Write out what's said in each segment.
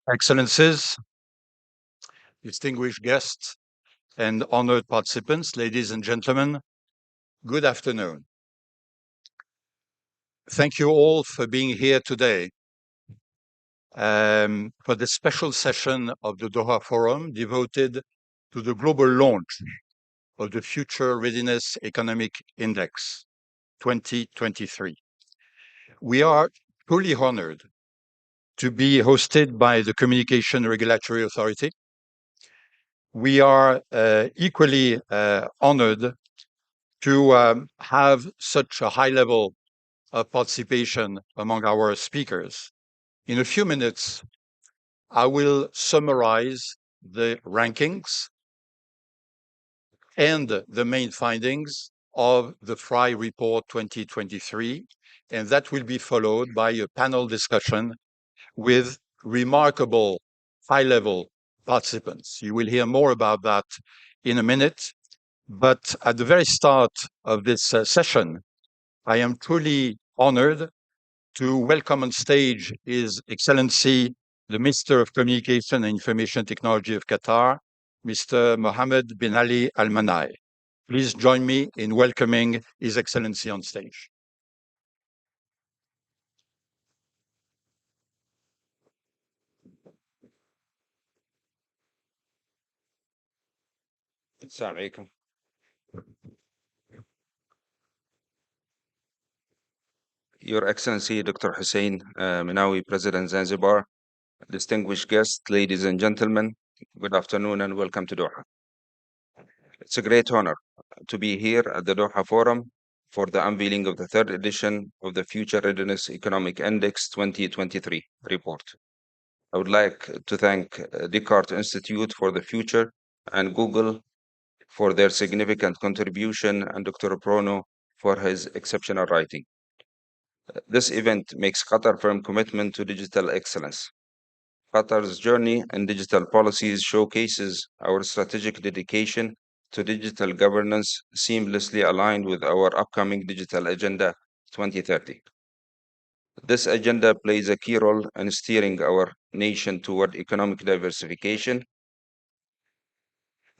Excellencies, distinguished guests, and honored participants, ladies and gentlemen, good afternoon. Thank you all for being here today for this special session of the Doha Forum devoted to the global launch of the Future Readiness Economic Index 2023. We are truly honored to be hosted by the Communication Regulatory Authority. We are equally honored to have such a high level of participation among our speakers. In a few minutes, I will summarize the rankings and the main findings of the FRI Report 2023, and that will be followed by a panel discussion with remarkable high-level participants. You will hear more about that in a minute, but at the very start of this session, I am truly honored to welcome on stage His Excellency, the Minister of Communication and Information Technology of Qatar, Mr. Mohammed bin Ali Al Manai. Please join me in welcoming His Excellency on stage. Assalamu alaikum. Your Excellency, Dr. Hussein Minawi, President Zanzibar, distinguished guests, ladies and gentlemen, good afternoon and welcome to Doha. It's a great honor to be here at the Doha Forum for the unveiling of the third edition of the Future Readiness Economic Index 2023 report. I would like to thank Descartes Institute for the future and Google for their significant contribution and Dr. Prono for his exceptional writing. This event makes Qatar firm commitment to digital excellence. Qatar's journey in digital policies showcases our strategic dedication to digital governance, seamlessly aligned with our upcoming Digital Agenda 2030. This agenda plays a key role in steering our nation toward economic diversification.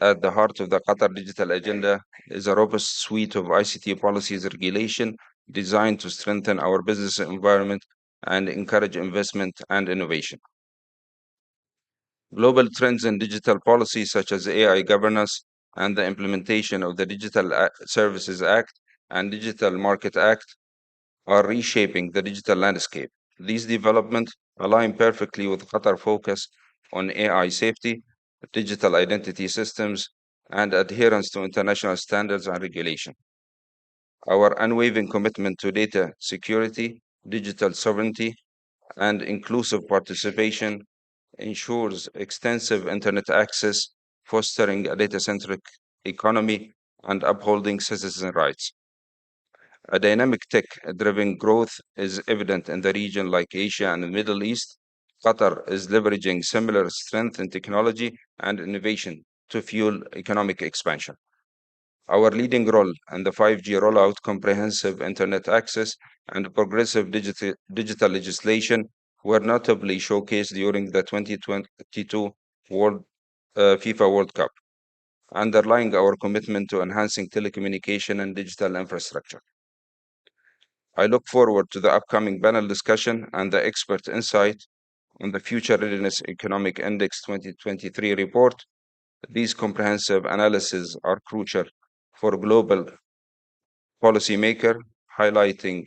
At the heart of the Qatar Digital Agenda is a robust suite of ICT policies regulation designed to strengthen our business environment and encourage investment and innovation. Global trends in digital policy, such as AI governance and the implementation of the Digital Services Act and Digital Market Act, are reshaping the digital landscape. These developments align perfectly with Qatar's focus on AI safety, digital identity systems, and adherence to international standards and regulation. Our unwavering commitment to data security, digital sovereignty, and inclusive participation ensures extensive internet access, fostering a data-centric economy, and upholding citizen rights. A dynamic tech-driven growth is evident in the region like Asia and the Middle East. Qatar is leveraging similar strength in technology and innovation to fuel economic expansion. Our leading role in the 5G rollout, comprehensive internet access, and progressive digital legislation were notably showcased during the 2022 FIFA World Cup, underlying our commitment to enhancing telecommunication and digital infrastructure. I look forward to the upcoming panel discussion and the expert insight on the Future Readiness Economic Index 2023 report. These comprehensive analyses are crucial for global policymakers, highlighting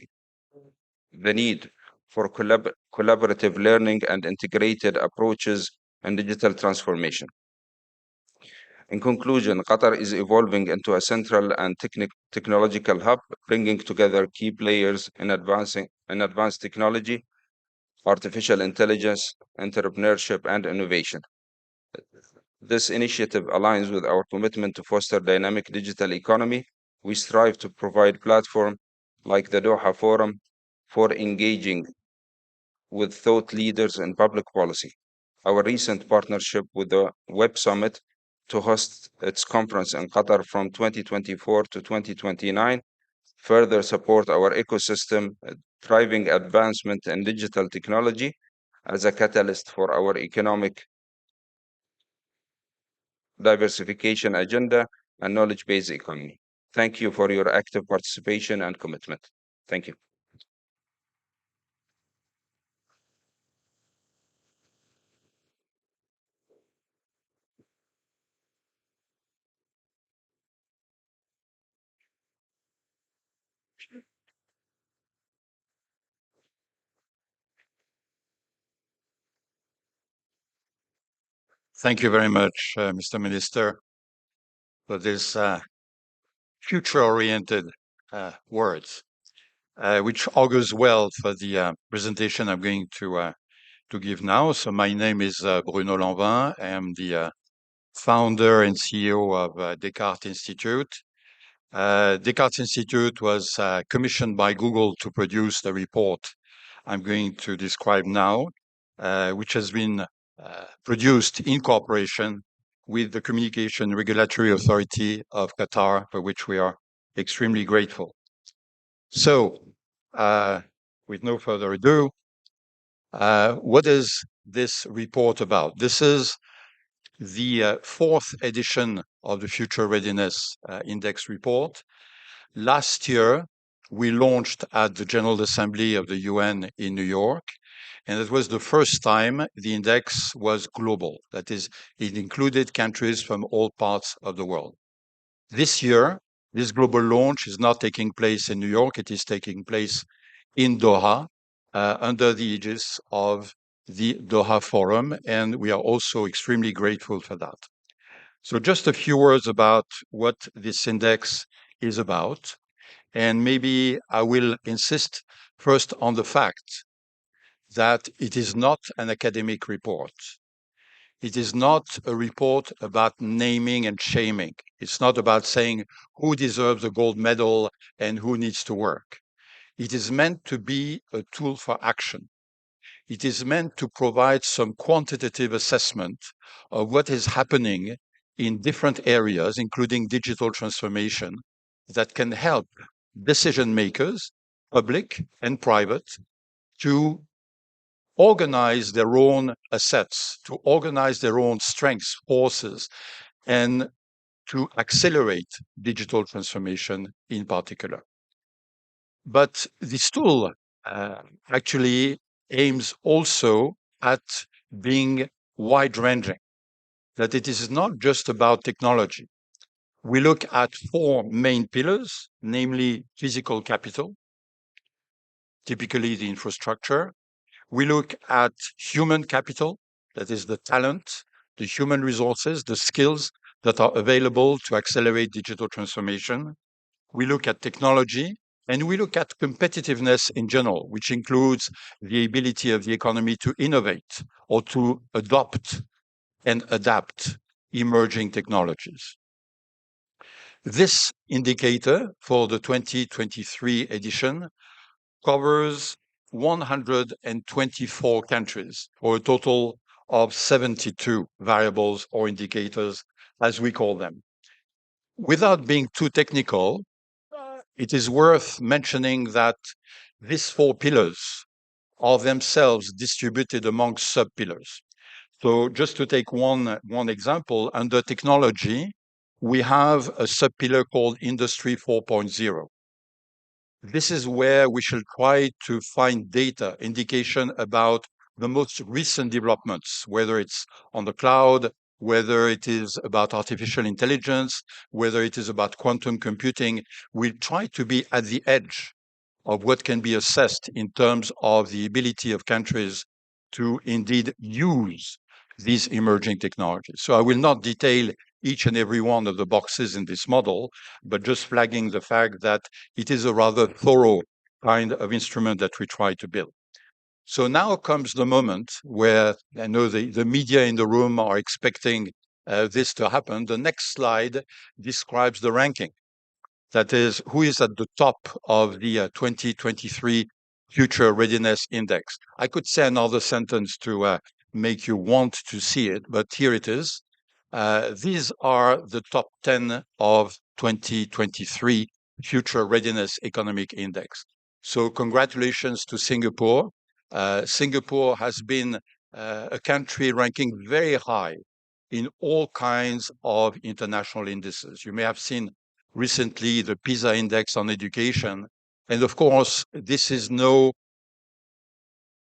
the need for collaborative learning and integrated approaches in digital transformation. In conclusion, Qatar is evolving into a central and technological hub, bringing together key players in advanced technology, artificial intelligence, entrepreneurship, and innovation. This initiative aligns with our commitment to foster dynamic digital economy. We strive to provide platforms like the Doha Forum for engaging with thought leaders in public policy. Our recent partnership with the Web Summit to host its conference in Qatar from 2024 to 2029 further support our ecosystem, driving advancement in digital technology as a catalyst for our economic diversification agenda and knowledge-based economy. Thank you for your active participation and commitment. Thank you. Thank you very much, Mr. Minister, for this future-oriented words, which augurs well for the presentation I'm going to give now. So my name is Bruno Lanvin. I am the founder and CEO of Descartes Institute. Descartes Institute was commissioned by Google to produce the report I'm going to describe now, which has been produced in cooperation with the Communication Regulatory Authority of Qatar, for which we are extremely grateful. So, with no further ado, what is this report about? This is the fourth edition of the Future Readiness Index report. Last year, we launched at the General Assembly of the UN in New York, and it was the first time the index was global. That is, it included countries from all parts of the world. This year, this global launch is not taking place in New York. It is taking place in Doha under the aegis of the Doha Forum, and we are also extremely grateful for that. So just a few words about what this index is about. And maybe I will insist first on the fact that it is not an academic report. It is not a report about naming and shaming. It's not about saying who deserves a gold medal and who needs to work. It is meant to be a tool for action. It is meant to provide some quantitative assessment of what is happening in different areas, including digital transformation, that can help decision makers, public and private, to organize their own assets, to organize their own strengths, forces, and to accelerate digital transformation in particular. But this tool actually aims also at being wide-ranging, that it is not just about technology. We look at four main pillars, namely physical capital, typically the infrastructure. We look at human capital, that is the talent, the human resources, the skills that are available to accelerate digital transformation. We look at technology, and we look at competitiveness in general, which includes the ability of the economy to innovate or to adopt and adapt emerging technologies. This indicator for the 2023 edition covers 124 countries, for a total of 72 variables or indicators, as we call them. Without being too technical, it is worth mentioning that these four pillars are themselves distributed among sub-pillars. So just to take one example, under technology, we have a sub-pillar called Industry 4.0. This is where we shall try to find data, indication about the most recent developments, whether it's on the cloud, whether it is about artificial intelligence, whether it is about quantum computing. We try to be at the edge of what can be assessed in terms of the ability of countries to indeed use these emerging technologies. So I will not detail each and every one of the boxes in this model, but just flagging the fact that it is a rather thorough kind of instrument that we try to build. So now comes the moment where I know the media in the room are expecting this to happen. The next slide describes the ranking. That is, who is at the top of the 2023 Future Readiness Index. I could say another sentence to make you want to see it, but here it is. These are the top 10 of 2023 Future Readiness Economic Index. So congratulations to Singapore. Singapore has been a country ranking very high in all kinds of international indices. You may have seen recently the PISA index on education. And of course, this is no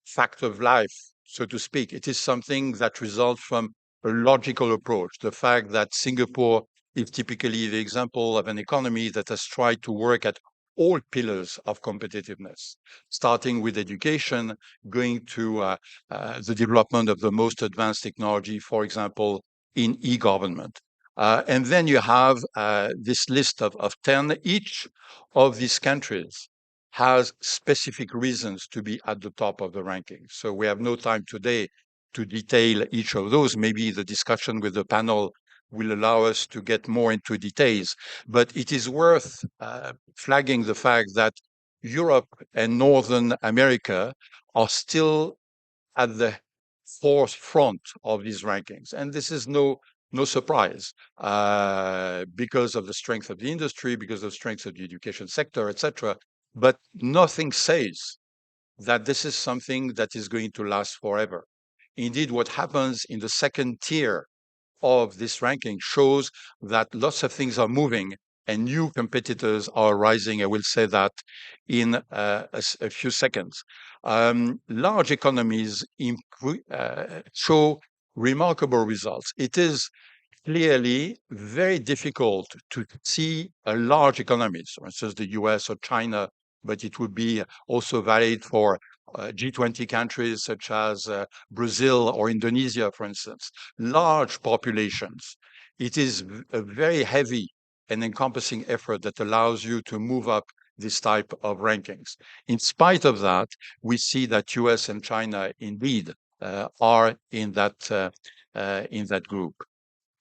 fact of life, so to speak. It is something that results from a logical approach. The fact that Singapore is typically the example of an economy that has tried to work at all pillars of competitiveness, starting with education, going to the development of the most advanced technology, for example, in e-government. And then you have this list of 10. Each of these countries has specific reasons to be at the top of the ranking. So we have no time today to detail each of those. Maybe the discussion with the panel will allow us to get more into details. But it is worth flagging the fact that Europe and Northern America are still at the forefront of these rankings. And this is no surprise because of the strength of the industry, because of the strength of the education sector, etc. But nothing says that this is something that is going to last forever. Indeed, what happens in the second tier of this ranking shows that lots of things are moving and new competitors are rising. I will say that in a few seconds. Large economies show remarkable results. It is clearly very difficult to see a large economies, for instance, the US or China, but it would be also valid for G20 countries such as Brazil or Indonesia, for instance, large populations. It is a very heavy and encompassing effort that allows you to move up this type of rankings. In spite of that, we see that US and China indeed are in that group.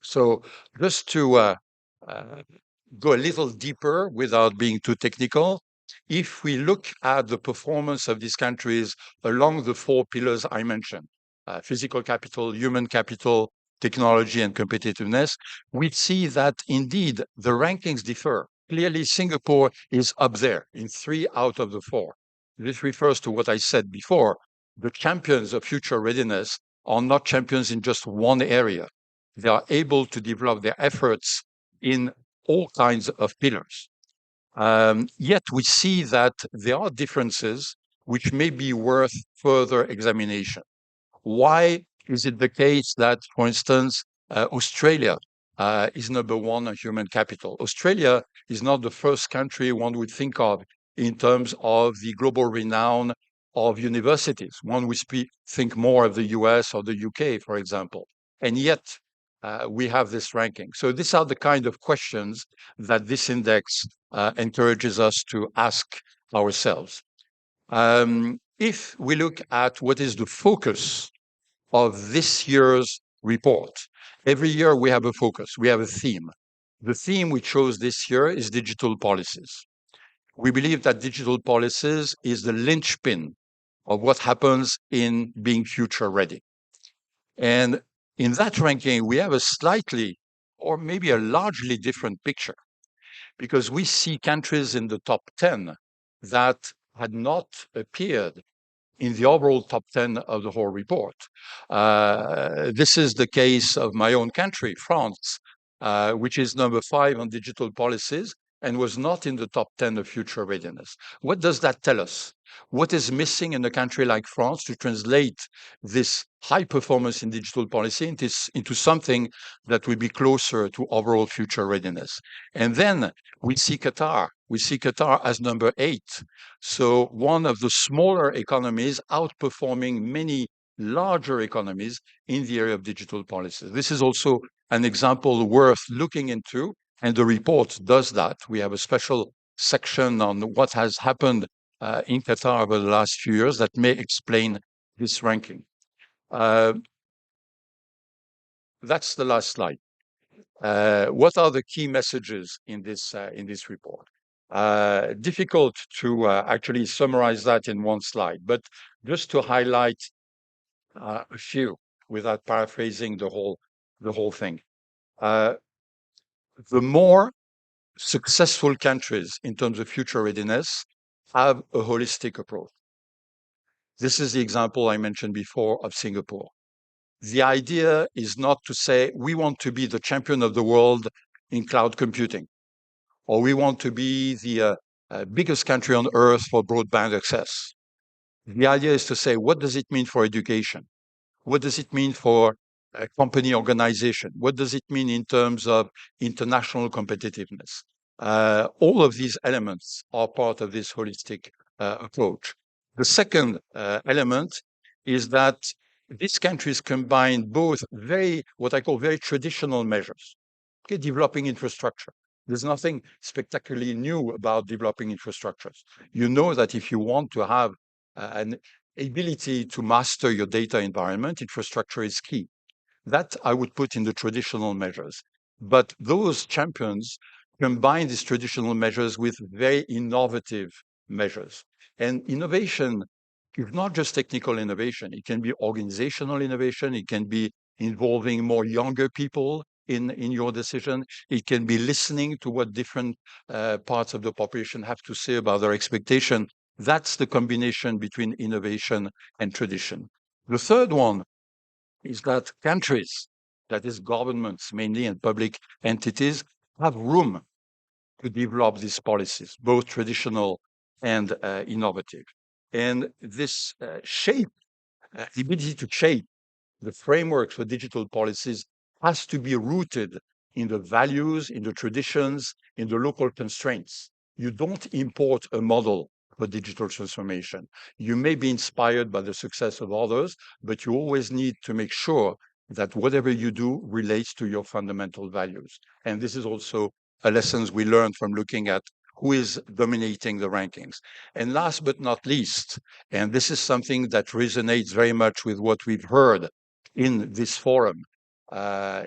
So just to uh, go a little deeper without being too technical, if we look at the performance of these countries along the four pillars I mentioned, physical capital, human capital, technology, and competitiveness, we see that indeed the rankings differ. Clearly, Singapore is up there in 3 out of the 4. This refers to what I said before. The champions of future readiness are not champions in just one area. They are able to develop their efforts in all kinds of pillars. Yet we see that there are differences which may be worth further examination. Why is it the case that, for instance, Australia is number one on human capital? Australia is not the first country one would think of in terms of the global renown of universities. One would think more of the US or the UK, for example. And yet we have this ranking. So these are the kind of questions that this index encourages us to ask ourselves. If we look at what is the focus of this year's report. Every year we have a focus, we have a theme. The theme we chose this year is digital policies. We believe that digital policies is the linchpin of what happens in being future ready. And in that ranking, we have a slightly or maybe a largely different picture because we see countries in the top 10 that had not appeared in the overall top 10 of the whole report. This is the case of my own country, France, which is number 5 on digital policies and was not in the top 10 of future readiness. What does that tell us? What is missing in a country like France to translate this high performance in digital policy into something that will be closer to overall future readiness? And then we see Qatar. We see Qatar as number 8. So one of the smaller economies outperforming many larger economies in the area of digital policies. This is also an example worth looking into, and the report does that. We have a special section on what has happened in Qatar over the last few years that may explain this ranking. That's the last slide. What are the key messages in this report? Difficult to actually summarize that in one slide, but just to highlight a few without paraphrasing the whole thing. The more successful countries in terms of future readiness have a holistic approach. This is the example I mentioned before of Singapore. The idea is not to say we want to be the champion of the world in cloud computing, or we want to be the biggest country on earth for broadband access. The idea is to say, what does it mean for education? What does it mean for company organization? What does it mean in terms of international competitiveness? All of these elements are part of this holistic approach. The second element is that these countries combine both what I call very traditional measures, okay, developing infrastructure. There's nothing spectacularly new about developing infrastructures. You know that if you want to have an ability to master your data environment, infrastructure is key. That I would put in the traditional measures. But those champions combine these traditional measures with very innovative measures. And innovation is not just technical innovation. It can be organizational innovation. It can be involving more younger people in your decision. It can be listening to what different parts of the population have to say about their expectation. That's the combination between innovation and tradition. The third one is that countries, that is governments mainly and public entities, have room to develop these policies, both traditional and innovative. And this ability to shape the framework for digital policies has to be rooted in the values, in the traditions, in the local constraints. You don't import a model for digital transformation. You may be inspired by the success of others, but you always need to make sure that whatever you do relates to your fundamental values. And this is also a lesson we learned from looking at who is dominating the rankings. And last but not least, and this is something that resonates very much with what we've heard in this forum,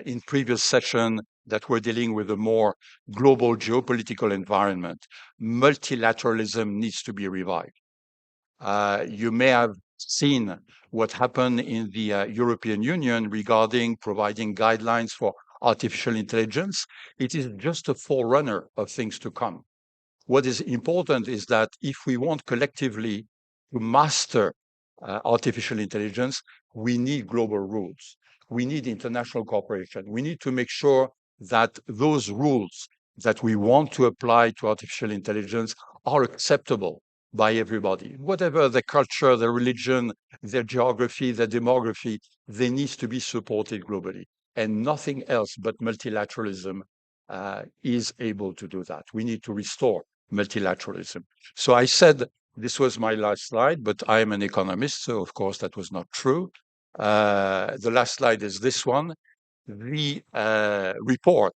in previous session that were dealing with a more global geopolitical environment, multilateralism needs to be revived. You may have seen what happened in the European Union regarding providing guidelines for artificial intelligence. It is just a forerunner of things to come. What is important is that if we want collectively to master artificial intelligence, we need global rules. We need international cooperation. We need to make sure that those rules that we want to apply to artificial intelligence are acceptable by everybody. Whatever the culture, the religion, their geography, their demography, they need to be supported globally. And nothing else but multilateralism is able to do that. We need to restore multilateralism. So I said this was my last slide, but I am an economist, so of course that was not true. The last slide is this one. The report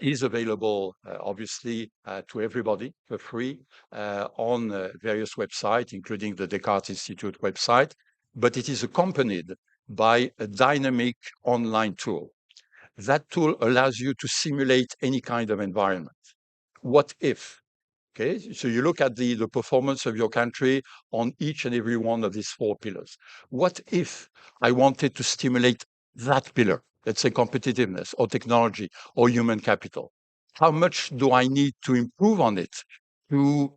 is available, obviously, to everybody for free on various websites, including the Descartes Institute website, but it is accompanied by a dynamic online tool. That tool allows you to simulate any kind of environment. What if? Okay, so you look at the performance of your country on each and every one of these four pillars. What if I wanted to stimulate that pillar, let's say competitiveness or technology or human capital? How much do I need to improve on it to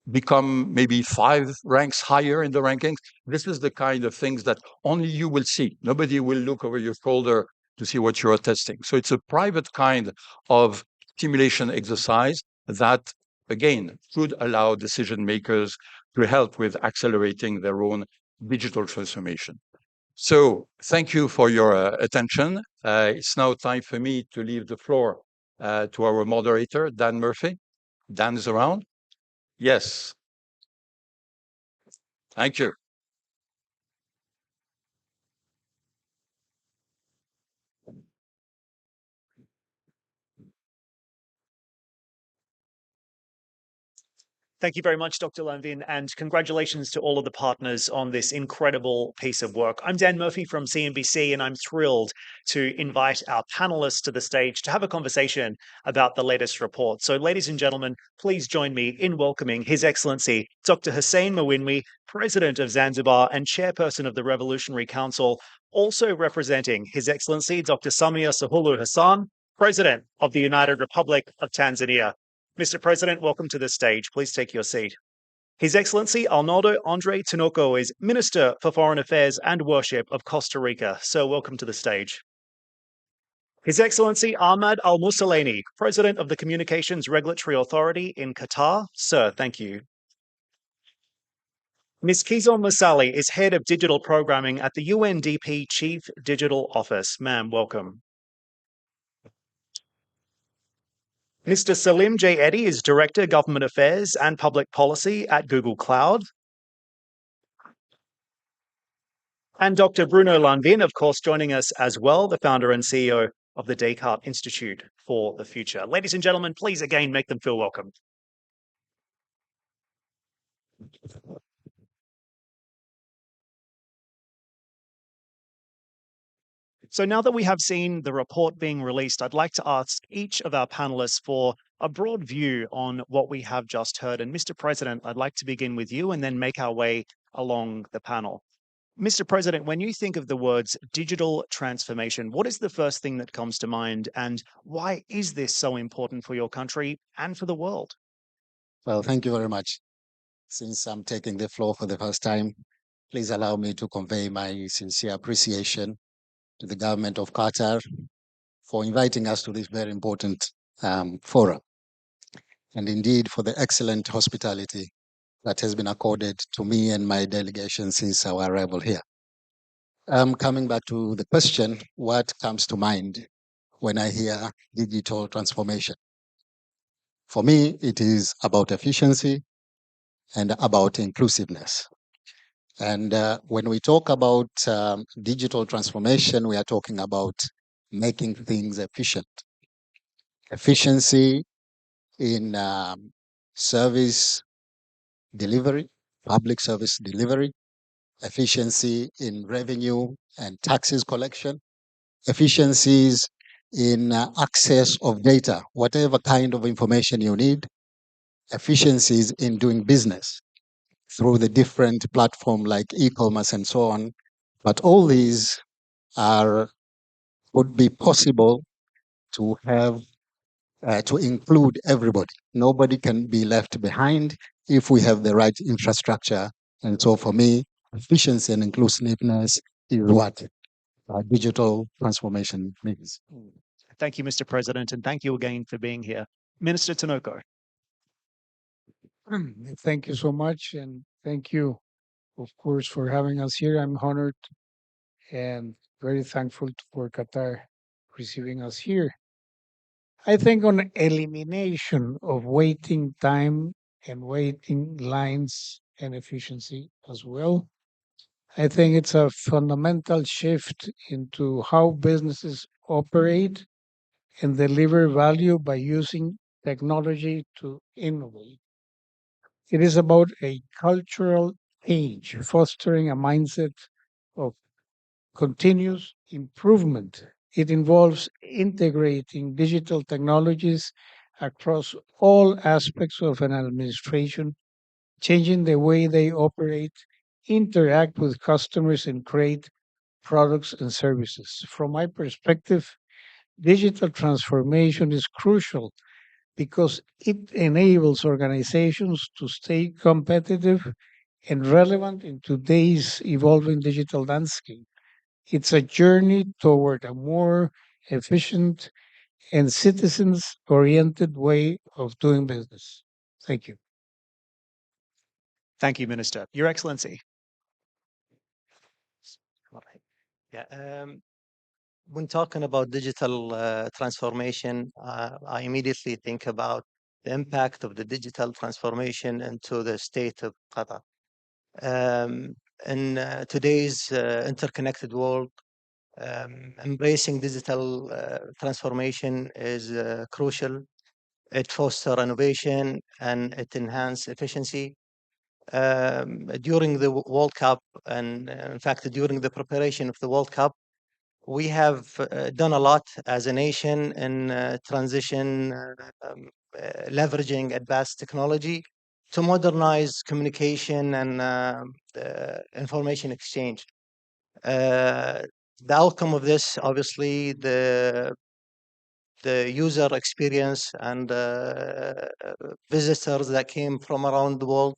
become maybe 5 ranks higher in the rankings? This is the kind of things that only you will see. Nobody will look over your shoulder to see what you are testing. So it's a private kind of simulation exercise that, again, should allow decision makers to help with accelerating their own digital transformation. So thank you for your attention. It's now time for me to leave the floor to our moderator, Dan Murphy. Dan is around? Yes. Thank you. Thank you very much, Dr. Lanvin, and congratulations to all of the partners on this incredible piece of work. I'm Dan Murphy from CNBC, and I'm thrilled to invite our panelists to the stage to have a conversation about the latest report. So, ladies and gentlemen, please join me in welcoming His Excellency Dr. Hussein Mwinwi, President of Zanzibar and Chairperson of the Revolutionary Council, also representing His Excellency Dr. Samia Suluhu Hassan, President of the United Republic of Tanzania. Mr. President, welcome to the stage. Please take your seat. His Excellency Arnaldo Andre Tinoco is Minister for Foreign Affairs and Worship of Costa Rica. Sir, welcome to the stage. His Excellency Ahmad Al Musalaini, President of the Communications Regulatory Authority in Qatar. Sir, thank you. Ms. Kizon Masali is Head of Digital Programming at the UNDP Chief Digital Office. Ma'am, welcome. Mr. Salim J. Eddy is Director, Government Affairs and Public Policy at Google Cloud. And Dr. Bruno Lanvin, of course, joining us as well, the founder and CEO of the Descartes Institute for the Future. Ladies and gentlemen, please again make them feel welcome. So now that we have seen the report being released, I'd like to ask each of our panelists for a broad view on what we have just heard. And Mr. President, I'd like to begin with you and then make our way along the panel. Mr. President, when you think of the words digital transformation, what is the first thing that comes to mind, and why is this so important for your country and for the world? Well, thank you very much. Since I'm taking the floor for the first time, please allow me to convey my sincere appreciation to the government of Qatar for inviting us to this very important forum, and indeed for the excellent hospitality that has been accorded to me and my delegation since our arrival here. Coming back to the question, what comes to mind when I hear digital transformation? For me, it is about efficiency and about inclusiveness. And when we talk about digital transformation, we are talking about making things efficient. Efficiency in service delivery, public service delivery, efficiency in revenue and taxes collection, efficiencies in access of data, whatever kind of information you need, efficiencies in doing business through the different platforms like e-commerce and so on. But all these would be possible to have to include everybody. Nobody can be left behind if we have the right infrastructure. And so for me, efficiency and inclusiveness is what digital transformation means. Thank you, Mr. President, and thank you again for being here. Minister Tinoco. Thank you so much, and thank you, of course, for having us here. I'm honored and very thankful for Qatar receiving us here. I think on elimination of waiting time and waiting lines and efficiency as well, I think it's a fundamental shift into how businesses operate and deliver value by using technology to innovate. It is about a cultural change, fostering a mindset of continuous improvement. It involves integrating digital technologies across all aspects of an administration, changing the way they operate, interact with customers, and create products and services. From my perspective, digital transformation is crucial because it enables organizations to stay competitive and relevant in today's evolving digital landscape. It's a journey toward a more efficient and citizens oriented way of doing business. Thank you. Thank you, Minister. Your Excellency. Yeah, when talking about digital transformation, I immediately think about the impact of the digital transformation into the state of Qatar. In today's interconnected world, embracing digital transformation is crucial. It fosters innovation and it enhances efficiency. During the World Cup, and in fact, during the preparation of the World Cup, we have done a lot as a nation in transition, leveraging advanced technology to modernize communication and information exchange. The outcome of this, obviously, the user experience and visitors that came from around the world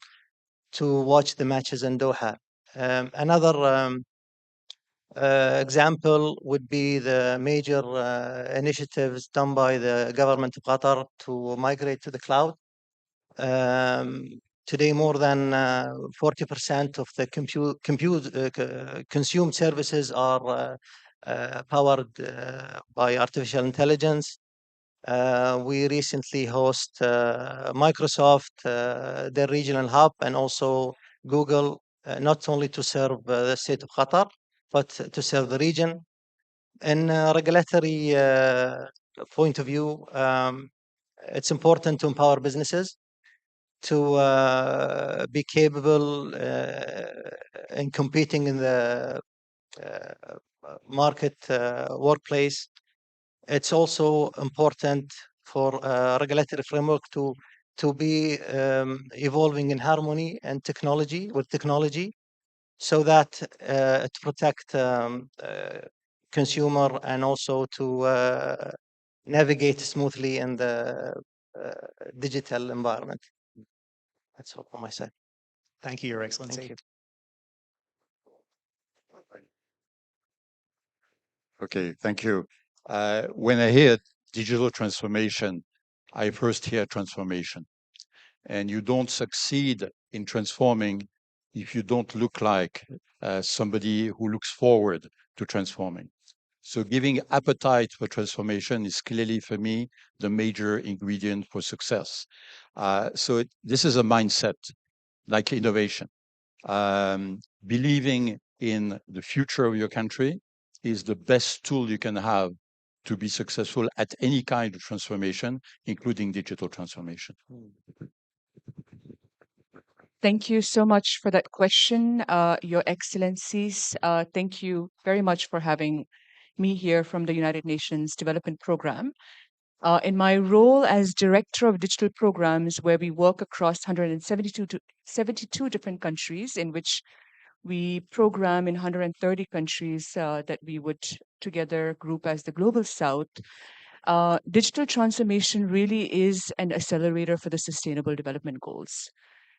to watch the matches in Doha. Another example would be the major initiatives done by the government of Qatar to migrate to the cloud. Today, more than 40% of the consumed services are powered by artificial intelligence. We recently host Microsoft, their regional hub, and also Google, not only to serve the state of Qatar, but to serve the region. In a regulatory point of view, it's important to empower businesses to be capable in competing in the market workplace. It's also important for regulatory framework to be evolving in harmony and technology with technology, so that to protect consumer and also to navigate smoothly in the digital environment. That's all from my side. Thank you, Your Excellency. Thank you. Okay, thank you. When I hear digital transformation, I first hear transformation. And you don't succeed in transforming if you don't look like somebody who looks forward to transforming. So giving appetite for transformation is clearly, for me, the major ingredient for success. This is a mindset, like innovation. Believing in the future of your country is the best tool you can have to be successful at any kind of transformation, including digital transformation. Thank you so much for that question, Your Excellencies. Thank you very much for having me here from the United Nations Development Program. In my role as Director of Digital Programs, where we work across 72 different countries, in which we program in 130 countries that we would together group as the Global South, digital transformation really is an accelerator for the Sustainable Development Goals.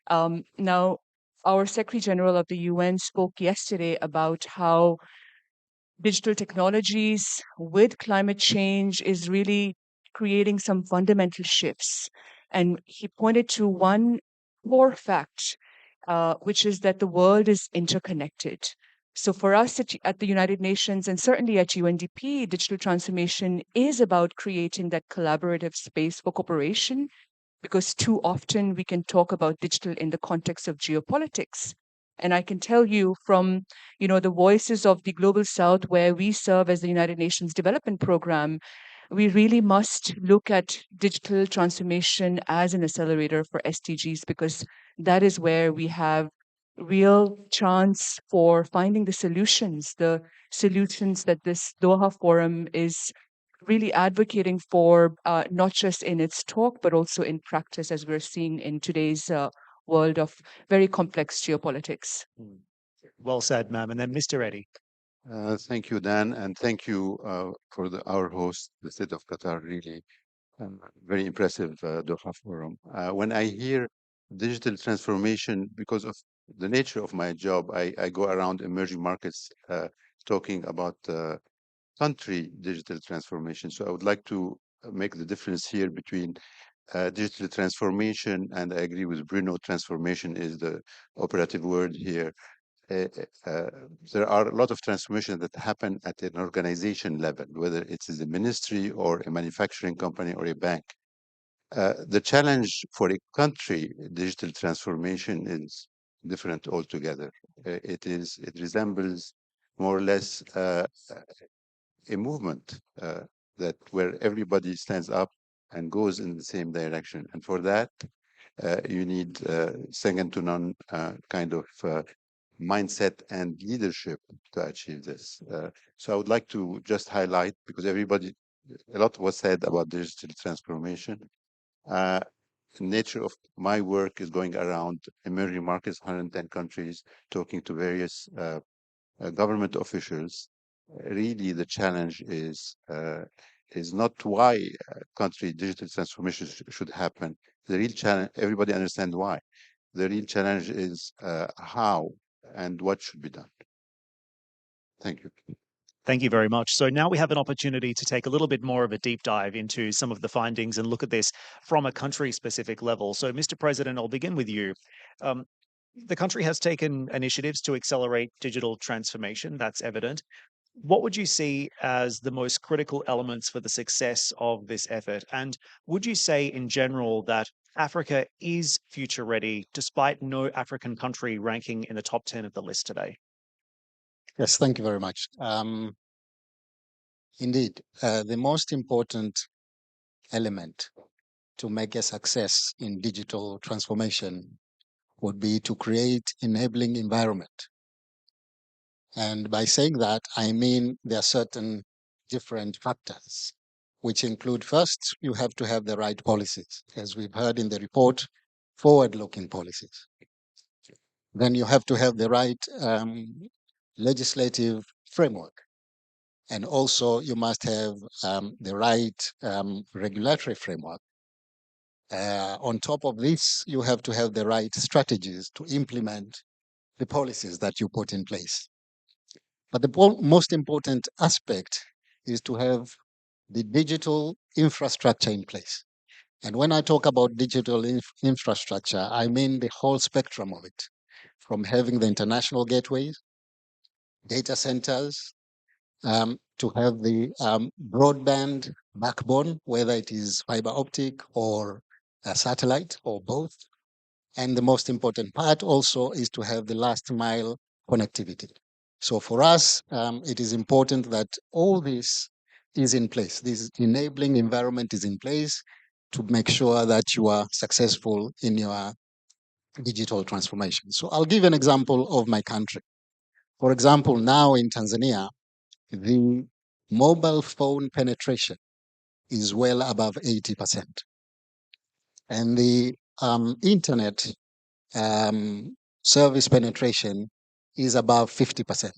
Now, our Secretary General of the UN spoke yesterday about how digital technologies with climate change is really creating some fundamental shifts. And he pointed to one core fact, which is that the world is interconnected. So for us at the United Nations and certainly at UNDP, digital transformation is about creating that collaborative space for cooperation, because too often we can talk about digital in the context of geopolitics. And I can tell you from, the voices of the Global South, where we serve as the United Nations Development Program, we really must look at digital transformation as an accelerator for SDGs, because that is where we have real chance for finding the solutions that this Doha Forum is really advocating for, not just in its talk, but also in practice, as we're seeing in today's world of very complex geopolitics. Well said, ma'am. And then Mr. Reddy. Thank you, Dan, and thank you for our host, the State of Qatar. Really very impressive Doha Forum. When I hear digital transformation, because of the nature of my job, I go around emerging markets talking about country digital transformation. So I would like to make the difference here between digital transformation, and I agree with Bruno, transformation is the operative word here. There are a lot of transformations that happen at an organization level, whether it is a ministry or a manufacturing company or a bank. The challenge for a country digital transformation is different altogether. It resembles more or less a movement that where everybody stands up and goes in the same direction. And for that, you need second to none kind of mindset and leadership to achieve this. So I would like to just highlight, because a lot was said about digital transformation. The nature of my work is going around emerging markets, 110 countries, talking to various government officials. Really, the challenge is not why country digital transformation should happen. The real challenge, everybody understands why. The real challenge is how and what should be done. Thank you. Thank you very much. So now we have an opportunity to take a little bit more of a deep dive into some of the findings and look at this from a country-specific level. So, Mr. President, I'll begin with you. The country has taken initiatives to accelerate digital transformation. That's evident. What would you see as the most critical elements for the success of this effort? And would you say, in general, that Africa is future ready, despite no African country ranking in the top 10 of the list today? Yes, thank you very much. Indeed, the most important element to make a success in digital transformation would be to create enabling environment. And by saying that, I mean there are certain different factors, which include first, you have to have the right policies, as we've heard in the report, forward-looking policies. Then you have to have the right legislative framework. And also you must have the right regulatory framework. On top of this, you have to have the right strategies to implement the policies that you put in place. But the most important aspect is to have the digital infrastructure in place. And when I talk about digital infrastructure, I mean the whole spectrum of it, from having the international gateways, data centers, to have the broadband backbone, whether it is fiber optic or a satellite or both. And the most important part also is to have the last mile connectivity. So for us, it is important that all this is in place. This enabling environment is in place to make sure that you are successful in your digital transformation. So I'll give an example of my country. For example, now in Tanzania, the mobile phone penetration is well above 80%. And the internet service penetration is above 50%,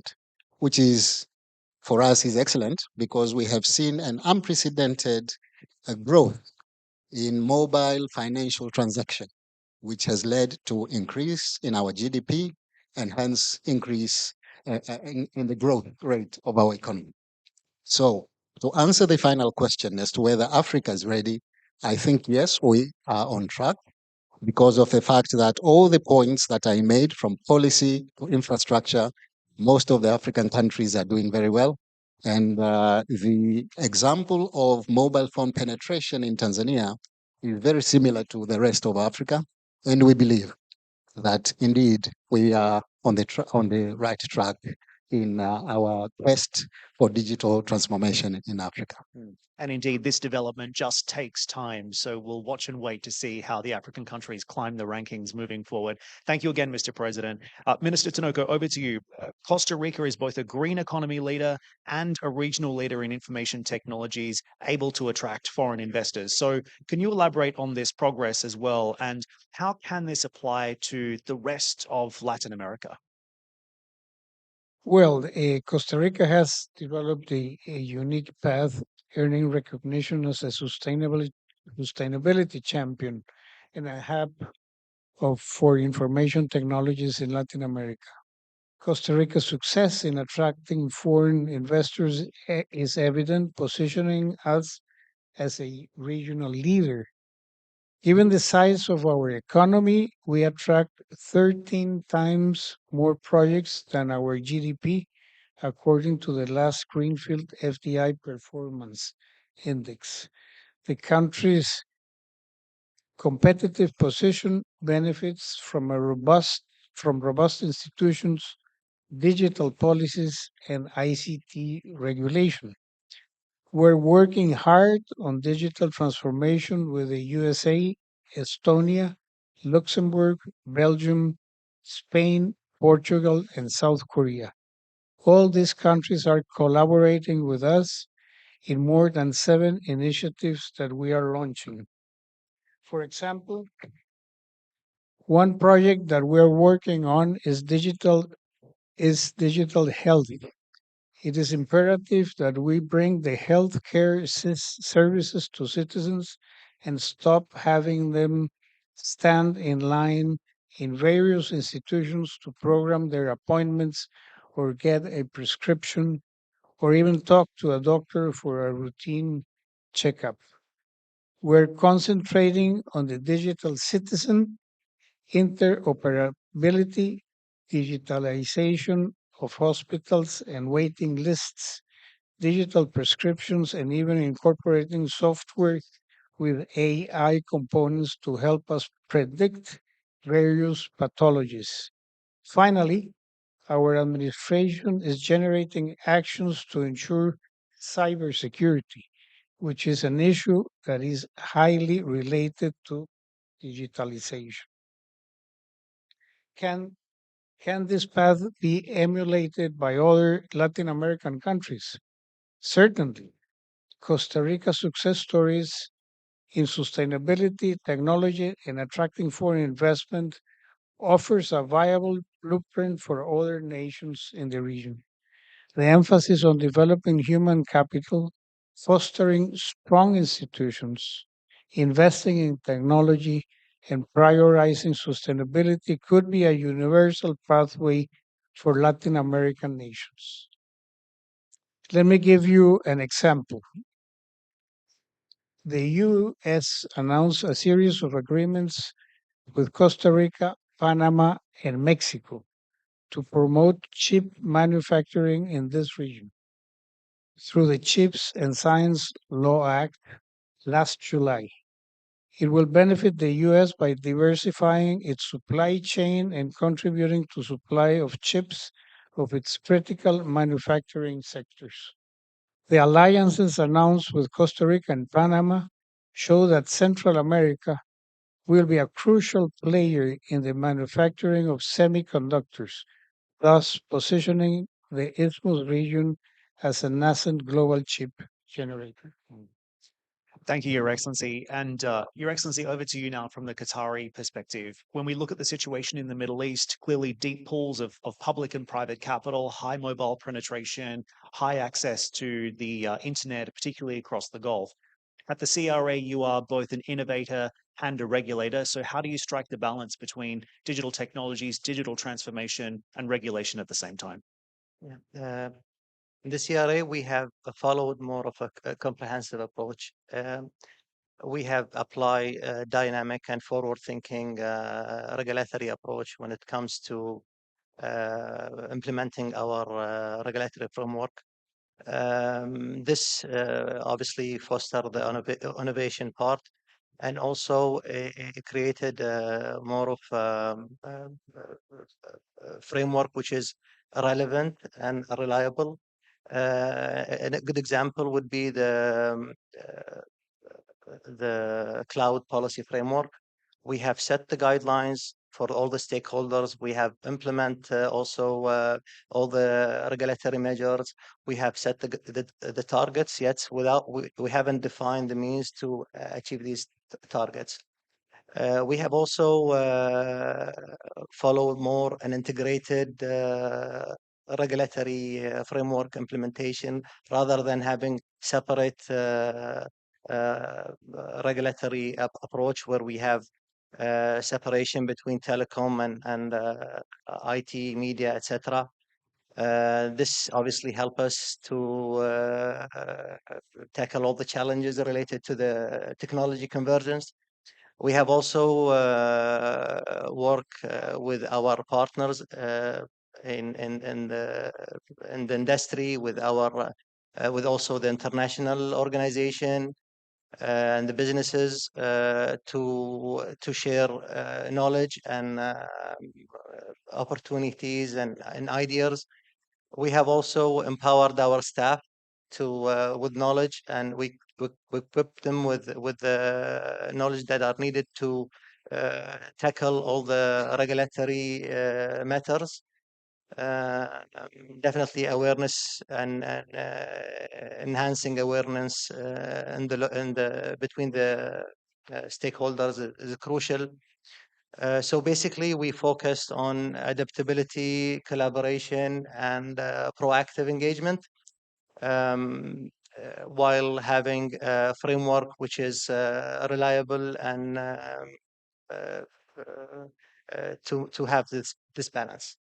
which is, for us, is excellent because we have seen an unprecedented growth in mobile financial transaction, which has led to increase in our GDP and hence increase in the growth rate of our economy. So to answer the final question as to whether Africa is ready, I think yes, we are on track because of the fact that all the points that I made, from policy to infrastructure, most of the African countries are doing very well. And the example of mobile phone penetration in Tanzania is very similar to the rest of Africa. And we believe that indeed we are on the right track in our quest for digital transformation in Africa. And indeed, this development just takes time. So we'll watch and wait to see how the African countries climb the rankings moving forward. Thank you again, Mr. President. Minister Tinoco, over to you. Costa Rica is both a green economy leader and a regional leader in information technologies, able to attract foreign investors. So can you elaborate on this progress as well? And how can this apply to the rest of Latin America? Well, Costa Rica has developed a unique path, earning recognition as a sustainability champion and a hub for information technologies in Latin America. Costa Rica's success in attracting foreign investors is evident, positioning us as a regional leader. Given the size of our economy, we attract 13 times more projects than our GDP, according to the last Greenfield FDI Performance Index. The country's competitive position benefits from robust institutions, digital policies, and ICT regulation. We're working hard on digital transformation with the USA, Estonia, Luxembourg, Belgium, Spain, Portugal, and South Korea. All these countries are collaborating with us in more than 7 initiatives that we are launching. For example, one project that we're working on is digital health. It is imperative that we bring the healthcare services to citizens and stop having them stand in line in various institutions to program their appointments or get a prescription or even talk to a doctor for a routine checkup. We're concentrating on the digital citizen, interoperability, digitalization of hospitals and waiting lists, digital prescriptions, and even incorporating software with AI components to help us predict various pathologies. Finally, our administration is generating actions to ensure cybersecurity, which is an issue that is highly related to digitalization. Can, can this path be emulated by other Latin American countries? Certainly. Costa Rica's success stories in sustainability, technology, and attracting foreign investment offers a viable blueprint for other nations in the region. The emphasis on developing human capital, fostering strong institutions, investing in technology, and prioritizing sustainability could be a universal pathway for Latin American nations. Let me give you an example. The U.S. announced a series of agreements with Costa Rica, Panama, and Mexico to promote chip manufacturing in this region. Through the Chips and Science Law Act last July, it will benefit the U.S. by diversifying its supply chain and contributing to supply of chips of its critical manufacturing sectors. The alliances announced with Costa Rica and Panama show that Central America will be a crucial player in the manufacturing of semiconductors, thus positioning the Isthmus region as a nascent global chip generator. Thank you, Your Excellency. And Your Excellency, over to you now from the Qatari perspective. When we look at the situation in the Middle East, clearly deep pools of public and private capital, high mobile penetration, high access to the internet, particularly across the Gulf. At the CRA, you are both an innovator and a regulator. So how do you strike the balance between digital technologies, digital transformation, and regulation at the same time? Yeah. In the CRA, we have followed more of a comprehensive approach. We have applied a dynamic and forward-thinking regulatory approach when it comes to implementing our regulatory framework. This obviously fostered the innovation part and also created more of a framework which is relevant and reliable. And a good example would be the cloud policy framework. We have set the guidelines for all the stakeholders. We have implement also all the regulatory measures. We have set the targets, yet we haven't defined the means to achieve these targets. We have also followed more an integrated regulatory framework implementation rather than having separate regulatory approach where we have separation between telecom and IT, media, etc. This obviously help us to tackle all the challenges related to the technology convergence. We have also worked with our partners in the industry, with our with also the international organization and the businesses to share knowledge and opportunities and ideas. We have also empowered our staff to with knowledge, and we equip them with the knowledge that are needed to tackle all the regulatory matters. Definitely awareness and enhancing awareness in the between the stakeholders is crucial. So basically, we focused on adaptability, collaboration, and proactive engagement, while having a framework which is reliable and to have this balance.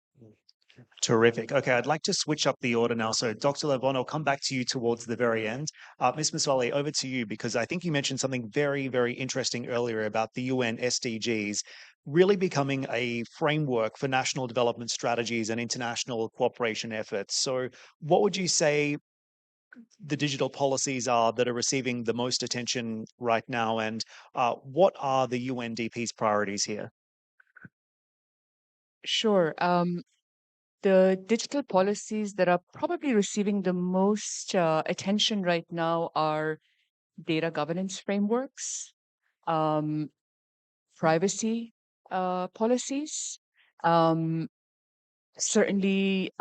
Terrific. Okay, I'd like to switch up the order now. So, Dr. Levon, I'll come back to you towards the very end. Ms. Maswali, over to you, because I think you mentioned something very, very interesting earlier about the UN SDGs really becoming a framework for national development strategies and international cooperation efforts. So, what would you say the digital policies are that are receiving the most attention right now, and what are the UNDP's priorities here? Sure. The digital policies that are probably receiving the most attention right now are data governance frameworks, um, privacy policies, um, certainly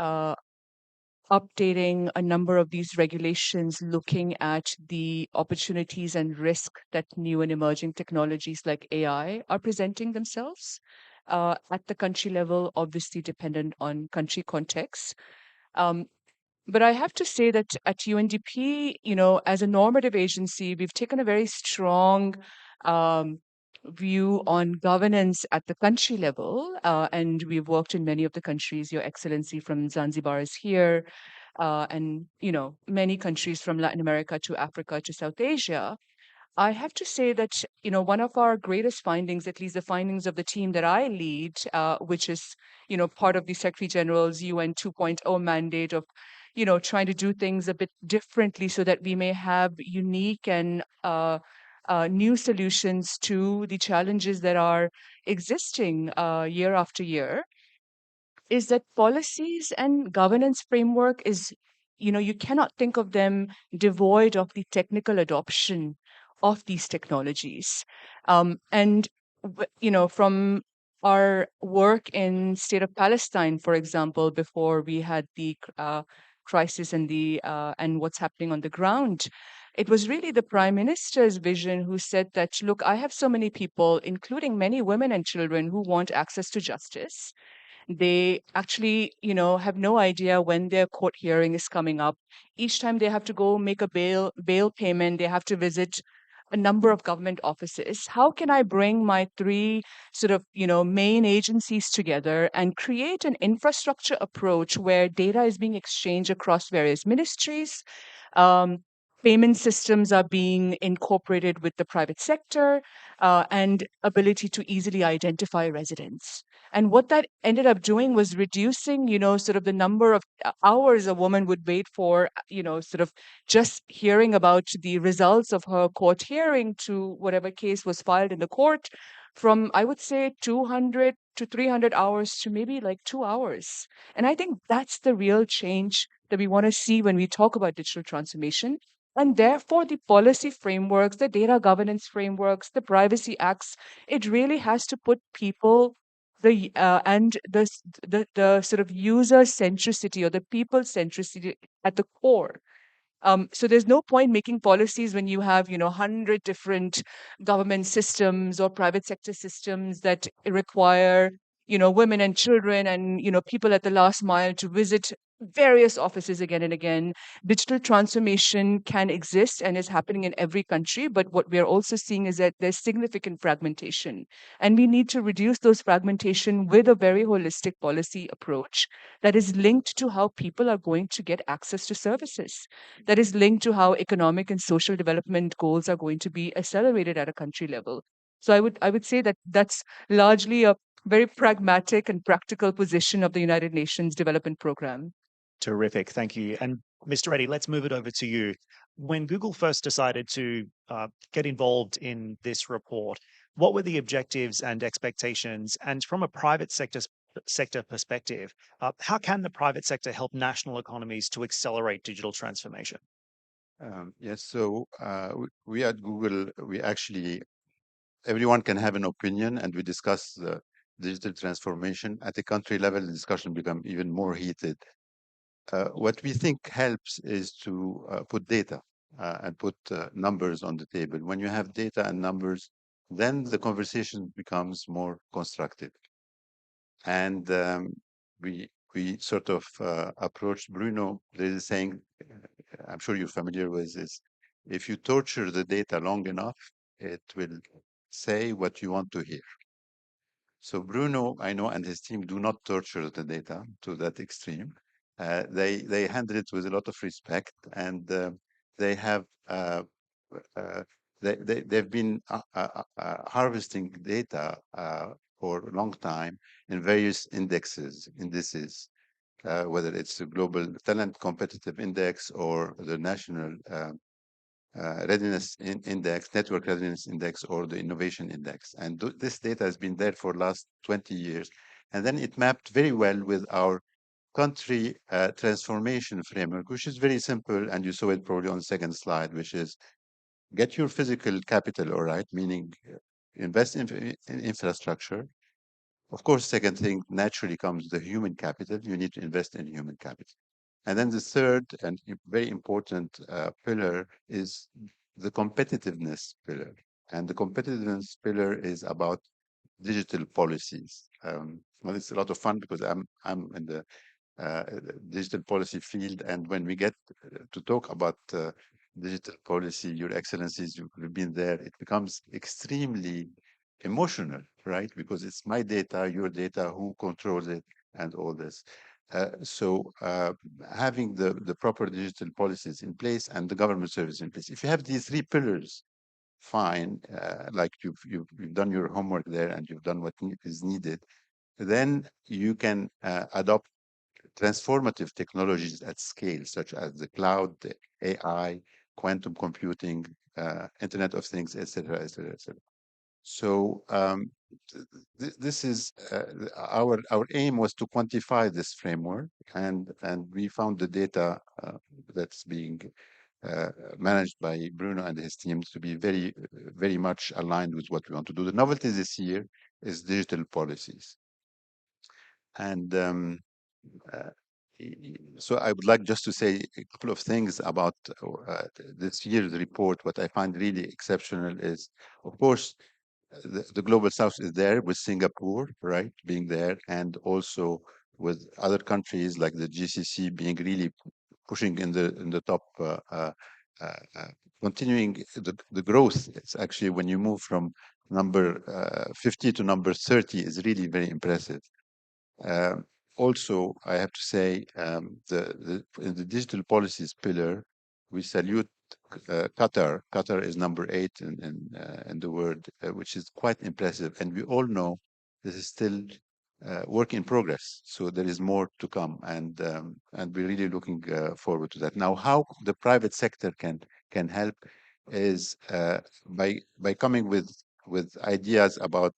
updating a number of these regulations, looking at the opportunities and risk that new and emerging technologies like AI are presenting themselves at the country level, obviously dependent on country context. Um, but I have to say that at UNDP, as a normative agency, we've taken a very strong um, view on governance at the country level, and we've worked in many of the countries. Your Excellency from Zanzibar is here, and many countries from Latin America to Africa to South Asia. I have to say that, one of our greatest findings, at least the findings of the team that I lead, which is, part of the Secretary General's UN 2.0 mandate of, trying to do things a bit differently so that we may have unique and new solutions to the challenges that are existing year after year, is that policies and governance framework is, you cannot think of them devoid of the technical adoption of these technologies. From our work in State of Palestine, for example, before we had the crisis and what's happening on the ground, it was really the Prime Minister's vision who said that, look, I have so many people, including many women and children, who want access to justice. They actually, have no idea when their court hearing is coming up. Each time they have to go make a bail payment, they have to visit a number of government offices. How can I bring my three sort of, main agencies together and create an infrastructure approach where data is being exchanged across various ministries? Um, Payment systems are being incorporated with the private sector, and ability to easily identify residents. And what that ended up doing was reducing, sort of the number of hours a woman would wait for, sort of just hearing about the results of her court hearing to whatever case was filed in the court, from, I would say, 200 to 300 hours to maybe like 2 hours. And I think that's the real change that we want to see when we talk about digital transformation. And therefore, the policy frameworks, the data governance frameworks, the privacy acts, it really has to put people and the sort of user centricity or the people centricity at the core. So there's no point making policies when you have, 100 different government systems or private sector systems that require, women and children and, people at the last mile to visit various offices again and again. Digital transformation can exist and is happening in every country, but what we're also seeing is that there's significant fragmentation. And we need to reduce those fragmentation with a very holistic policy approach that is linked to how people are going to get access to services, that is linked to how economic and social development goals are going to be accelerated at a country level. So I would say that that's largely a very pragmatic and practical position of the United Nations Development Program. Terrific. Thank you. And Mr. Reddy, let's move it over to you. When Google first decided to get involved in this report, what were the objectives and expectations? And from a private sector perspective, how can the private sector help national economies to accelerate digital transformation? Yes, so we at Google, we actually, everyone can have an opinion and we discuss digital transformation. At the country level, the discussion become even more heated. What we think helps is to put data and put numbers on the table. When you have data and numbers, then the conversation becomes more constructive. And we sort of approached Bruno. There is a saying, I'm sure you're familiar with this: if you torture the data long enough, it will say what you want to hear. So Bruno, I know, and his team do not torture the data to that extreme. They handle it with a lot of respect, and they have they've been harvesting data for a long time in various indices, whether it's the Global Talent Competitive Index or the National Index, Network Readiness Index, or the Innovation Index. And this data has been there for last 20 years. And then it mapped very well with our country transformation framework, which is very simple. And you saw it probably on the second slide, which is get your physical capital, all right, meaning invest in infrastructure. Of course, second thing naturally comes the human capital. You need to invest in human capital. And then the third and very important pillar is the competitiveness pillar. And the competitiveness pillar is about digital policies. Well, it's a lot of fun because I'm in the digital policy field, and when we get to talk about digital policy, Your Excellencies, you've been there, it becomes extremely emotional, right? Because it's my data, your data, who controls it, and all this. So having the proper digital policies in place and the government service in place. If you have these three pillars, fine, like you've done your homework there and you've done what is needed, then you can adopt transformative technologies at scale, such as the cloud, the AI, quantum computing, Internet of Things, etc., etc., etc. So this is our aim was to quantify this framework, and we found the data that's being managed by Bruno and his team to be very much aligned with what we want to do. The novelty this year is digital policies, and uh, so I would like just to say a couple of things about this year's report. What I find really exceptional is, of course, the Global South is there with Singapore, right, being there, and also with other countries like the GCC being really pushing in the top, continuing the growth. It's actually when you move from number 50 to number 30 is really very impressive. Also, I have to say, in the digital policies pillar, we salute Qatar. Qatar is number 8 in the world, which is quite impressive. And we all know this is still work in progress. So there is more to come, and we're really looking forward to that. Now, how the private sector can help is by coming with ideas about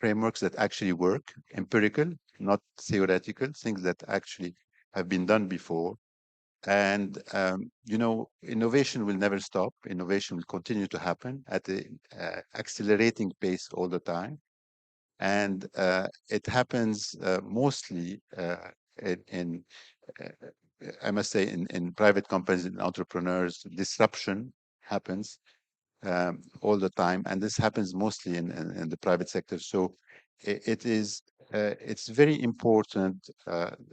frameworks that actually work, empirical, not theoretical, things that actually have been done before. And, innovation will never stop. Innovation will continue to happen at an accelerating pace all the time. And it happens mostly in I must say, in private companies and entrepreneurs. Disruption happens all the time, and this happens mostly in the private sector. So it's very important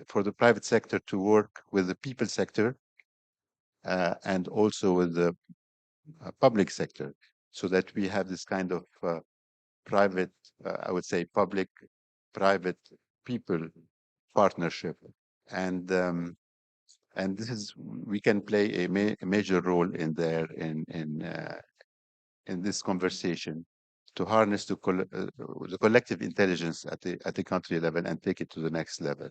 for the private sector to work with the people sector and also with the public sector, so that we have this kind of private, I would say, public-private people partnership, and this is we can play a major role in there in this conversation to harness the collective intelligence at the country level and take it to the next level.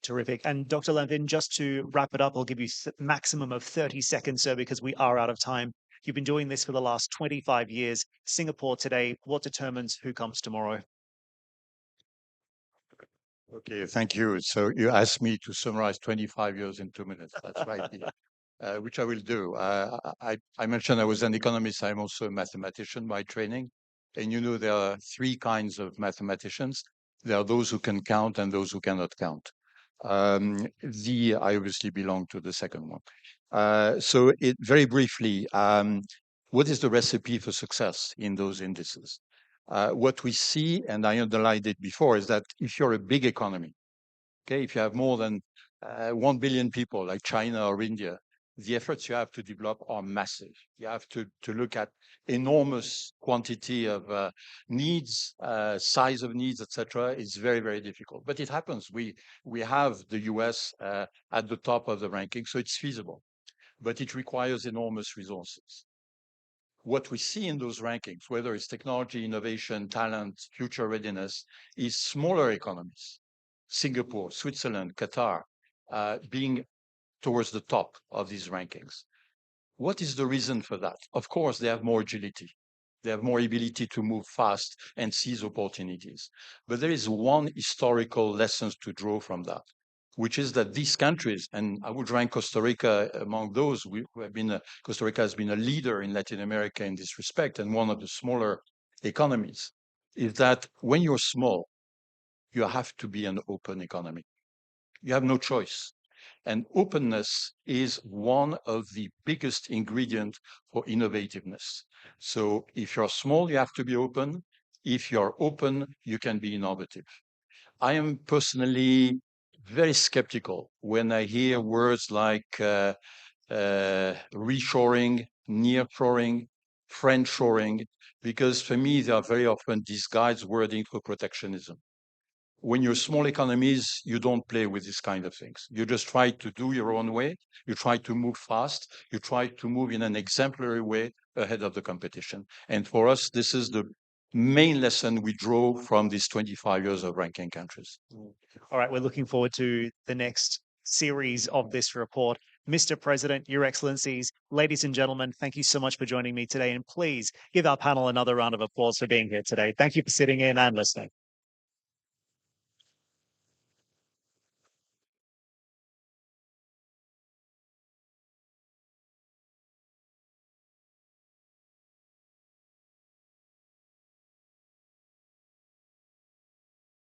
Terrific. And Dr. Lanvin, just to wrap it up, I'll give you maximum of 30 seconds, sir, because we are out of time. You've been doing this for the last 25 years. Singapore today, what determines who comes tomorrow? Okay, thank you. So you asked me to summarize 25 years in 2 minutes. That's right, which I will do. I mentioned I was an economist. I'm also a mathematician by training. And there are three kinds of mathematicians. There are those who can count and those who cannot count. I obviously belong to the second one. So very briefly, what is the recipe for success in those indices? What we see, and I underlined it before, is that if you're a big economy, okay, if you have more than 1 billion people like China or India, the efforts you have to develop are massive. You have to look at enormous quantity of needs, size of needs, etc. It's very, very difficult. But it happens. We have the US at the top of the ranking, so it's feasible. But it requires enormous resources. What we see in those rankings, whether it's technology, innovation, talent, future readiness, is smaller economies. Singapore, Switzerland, Qatar, being towards the top of these rankings. What is the reason for that? Of course, they have more agility. They have more ability to move fast and seize opportunities. But there is one historical lesson to draw from that, which is that these countries, and I would rank Costa Rica among those who have been, Costa Rica has been a leader in Latin America in this respect, and one of the smaller economies, is that when you're small, you have to be an open economy. You have no choice. And openness is one of the biggest ingredients for innovativeness. So if you're small, you have to be open. If you're open, you can be innovative. I am personally very skeptical when I hear words like reshoring, nearshoring, friendshoring, because for me, they are very often disguised wording for protectionism. When you're small economies, you don't play with these kind of things. You just try to do your own way. You try to move fast. You try to move in an exemplary way ahead of the competition. And for us, this is the main lesson we draw from these 25 years of ranking countries. All right, we're looking forward to the next series of this report. Mr. President, Your Excellencies, ladies and gentlemen, thank you so much for joining me today. And please give our panel another round of applause for being here today. Thank you for sitting in and listening.